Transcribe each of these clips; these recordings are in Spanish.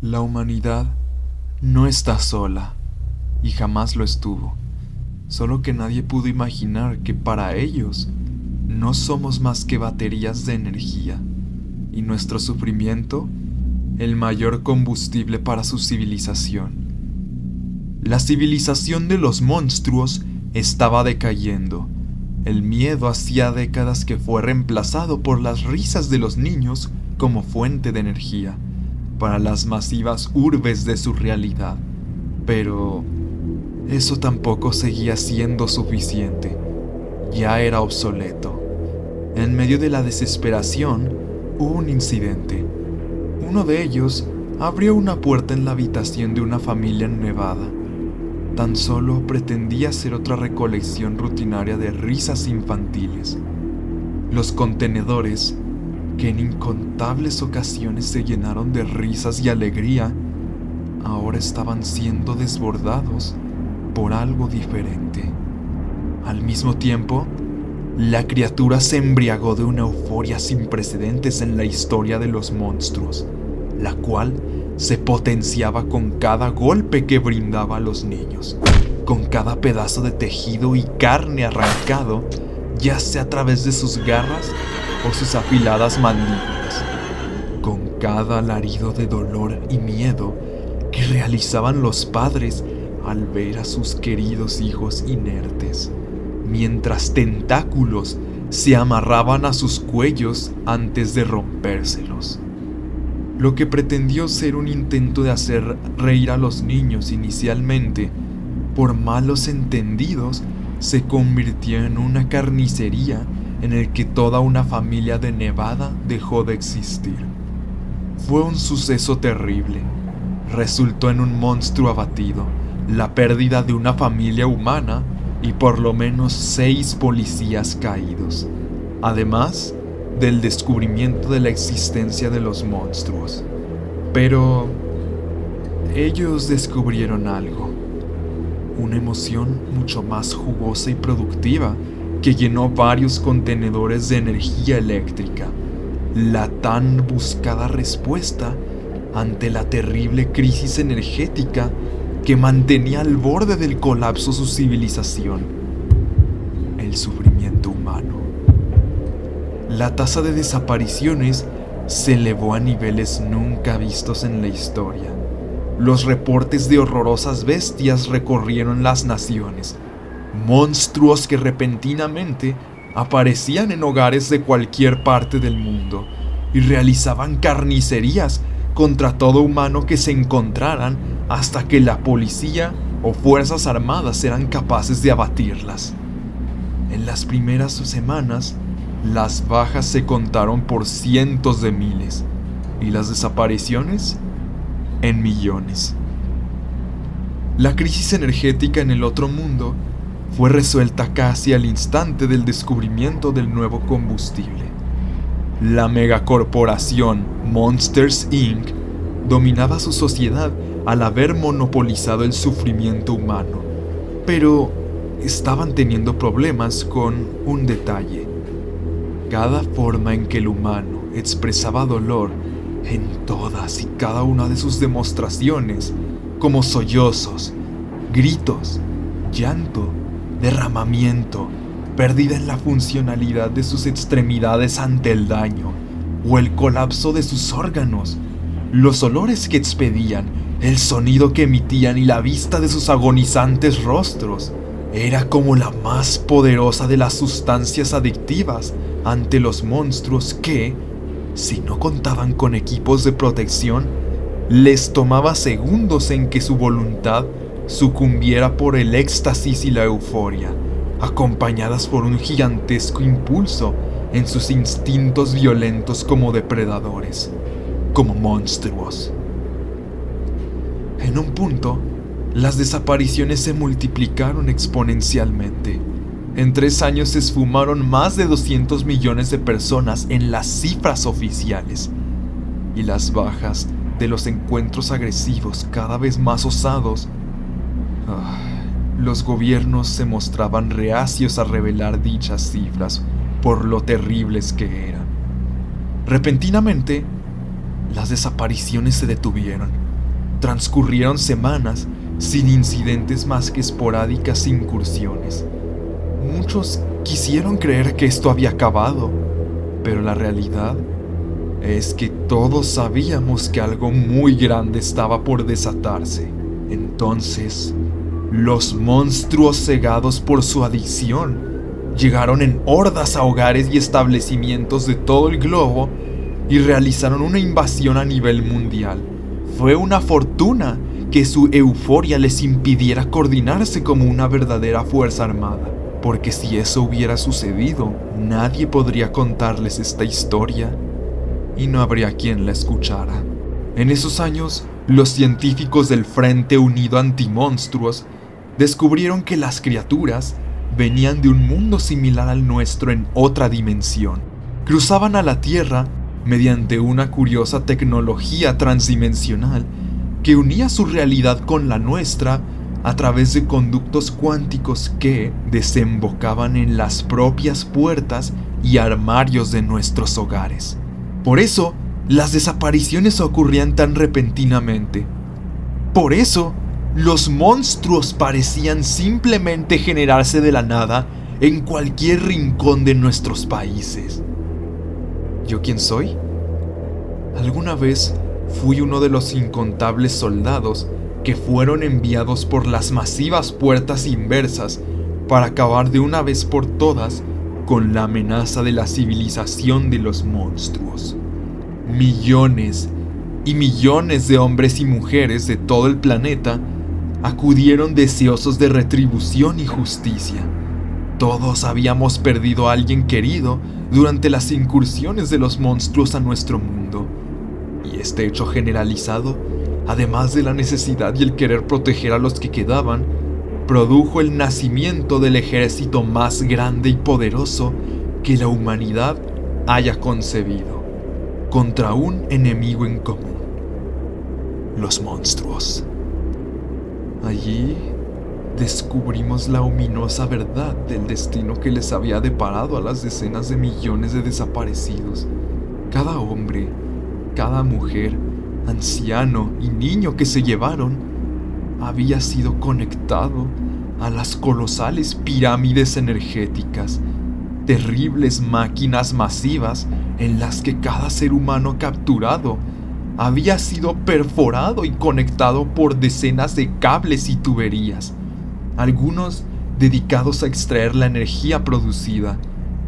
La humanidad no está sola, y jamás lo estuvo, solo que nadie pudo imaginar que para ellos no somos más que baterías de energía, y nuestro sufrimiento el mayor combustible para su civilización. La civilización de los monstruos estaba decayendo. El miedo hacía décadas que fue reemplazado por las risas de los niños como fuente de energía para las masivas urbes de su realidad. Pero eso tampoco seguía siendo suficiente. Ya era obsoleto. En medio de la desesperación, hubo un incidente. Uno de ellos abrió una puerta en la habitación de una familia en Nevada. Tan solo pretendía ser otra recolección rutinaria de risas infantiles. Los contenedores, que en incontables ocasiones se llenaron de risas y alegría, ahora estaban siendo desbordados por algo diferente. Al mismo tiempo, la criatura se embriagó de una euforia sin precedentes en la historia de los monstruos, la cual se potenciaba con cada golpe que brindaba a los niños, con cada pedazo de tejido y carne arrancado, ya sea a través de sus garras o sus afiladas mandíbulas, con cada alarido de dolor y miedo que realizaban los padres al ver a sus queridos hijos inertes, mientras tentáculos se amarraban a sus cuellos antes de rompérselos. Lo que pretendió ser un intento de hacer reír a los niños inicialmente, por malos entendidos, se convirtió en una carnicería en el que toda una familia de Nevada dejó de existir. Fue un suceso terrible. Resultó en un monstruo abatido, la pérdida de una familia humana y por lo menos 6 policías caídos, además del descubrimiento de la existencia de los monstruos. Pero ellos descubrieron algo, una emoción mucho más jugosa y productiva que llenó varios contenedores de energía eléctrica, la tan buscada respuesta ante la terrible crisis energética que mantenía al borde del colapso su civilización: el sufrimiento humano. La tasa de desapariciones se elevó a niveles nunca vistos en la historia. Los reportes de horrorosas bestias recorrieron las naciones, monstruos que repentinamente aparecían en hogares de cualquier parte del mundo y realizaban carnicerías contra todo humano que se encontraran hasta que la policía o fuerzas armadas eran capaces de abatirlas. En las primeras semanas, las bajas se contaron por cientos de miles y las desapariciones en millones. La crisis energética en el otro mundo fue resuelta casi al instante del descubrimiento del nuevo combustible. La megacorporación Monsters Inc. dominaba su sociedad al haber monopolizado el sufrimiento humano, pero estaban teniendo problemas con un detalle. Cada forma en que el humano expresaba dolor en todas y cada una de sus demostraciones, como sollozos, gritos, llanto, derramamiento, pérdida en la funcionalidad de sus extremidades ante el daño o el colapso de sus órganos, los olores que expedían, el sonido que emitían y la vista de sus agonizantes rostros, era como la más poderosa de las sustancias adictivas ante los monstruos que, si no contaban con equipos de protección, les tomaba segundos en que su voluntad sucumbiera por el éxtasis y la euforia, acompañadas por un gigantesco impulso en sus instintos violentos como depredadores, como monstruos. En un punto, las desapariciones se multiplicaron exponencialmente. En 3 años se esfumaron más de 200 millones de personas en las cifras oficiales, y las bajas de los encuentros agresivos cada vez más osados. Los gobiernos se mostraban reacios a revelar dichas cifras por lo terribles que eran. Repentinamente, las desapariciones se detuvieron Transcurrieron semanas sin incidentes más que esporádicas incursiones. Muchos quisieron creer que esto había acabado, pero la realidad es que todos sabíamos que algo muy grande estaba por desatarse. Entonces, los monstruos cegados por su adicción llegaron en hordas a hogares y establecimientos de todo el globo y realizaron una invasión a nivel mundial. Fue una fortuna que su euforia les impidiera coordinarse como una verdadera fuerza armada, porque si eso hubiera sucedido, nadie podría contarles esta historia y no habría quien la escuchara. En esos años, los científicos del Frente Unido Antimonstruos descubrieron que las criaturas venían de un mundo similar al nuestro en otra dimensión. Cruzaban a la Tierra mediante una curiosa tecnología transdimensional que unía su realidad con la nuestra a través de conductos cuánticos que desembocaban en las propias puertas y armarios de nuestros hogares. Por eso, las desapariciones ocurrían tan repentinamente. Por eso, los monstruos parecían simplemente generarse de la nada en cualquier rincón de nuestros países. ¿Yo quién soy? Alguna vez fui uno de los incontables soldados que fueron enviados por las masivas puertas inversas para acabar de una vez por todas con la amenaza de la civilización de los monstruos. Millones y millones de hombres y mujeres de todo el planeta acudieron deseosos de retribución y justicia. Todos habíamos perdido a alguien querido durante las incursiones de los monstruos a nuestro mundo. Y este hecho generalizado, además de la necesidad y el querer proteger a los que quedaban, produjo el nacimiento del ejército más grande y poderoso que la humanidad haya concebido, contra un enemigo en común: los monstruos. Allí descubrimos la ominosa verdad del destino que les había deparado a las decenas de millones de desaparecidos. Cada hombre, cada mujer, anciano y niño que se llevaron había sido conectado a las colosales pirámides energéticas, terribles máquinas masivas en las que cada ser humano capturado había sido perforado y conectado por decenas de cables y tuberías, algunos dedicados a extraer la energía producida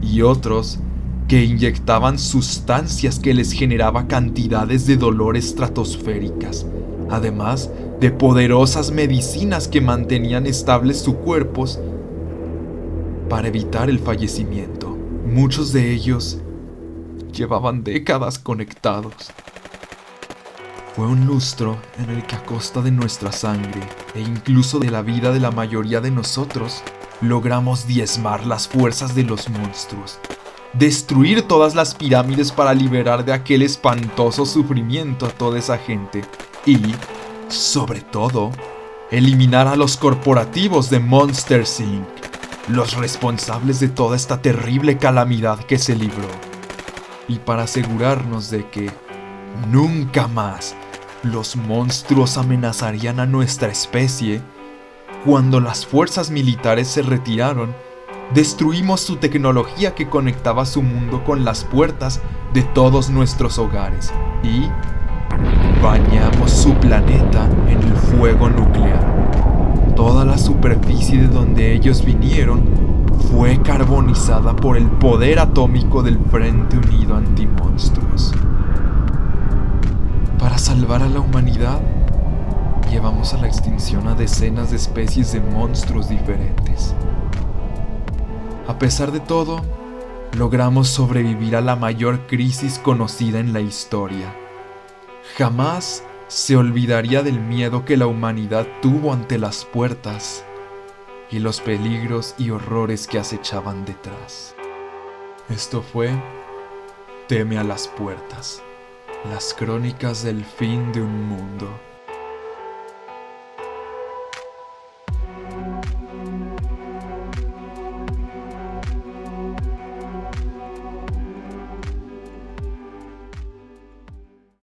y otros que inyectaban sustancias que les generaba cantidades de dolor estratosféricas, además de poderosas medicinas que mantenían estables sus cuerpos para evitar el fallecimiento. Muchos de ellos llevaban décadas conectados. Fue un lustro en el que, a costa de nuestra sangre e incluso de la vida de la mayoría de nosotros, logramos diezmar las fuerzas de los monstruos, destruir todas las pirámides para liberar de aquel espantoso sufrimiento a toda esa gente y, sobre todo, eliminar a los corporativos de Monsters Inc., los responsables de toda esta terrible calamidad que se libró. Y para asegurarnos de que nunca más los monstruos amenazarían a nuestra especie, cuando las fuerzas militares se retiraron, destruimos su tecnología que conectaba su mundo con las puertas de todos nuestros hogares y bañamos su planeta en el fuego nuclear. Toda la superficie de donde ellos vinieron fue carbonizada por el poder atómico del Frente Unido Antimonstruos. Para salvar a la humanidad, llevamos a la extinción a decenas de especies de monstruos diferentes. A pesar de todo, logramos sobrevivir a la mayor crisis conocida en la historia. Jamás se olvidaría del miedo que la humanidad tuvo ante las puertas y los peligros y horrores que acechaban detrás. Esto fue Teme a las puertas. Las crónicas del fin de un mundo.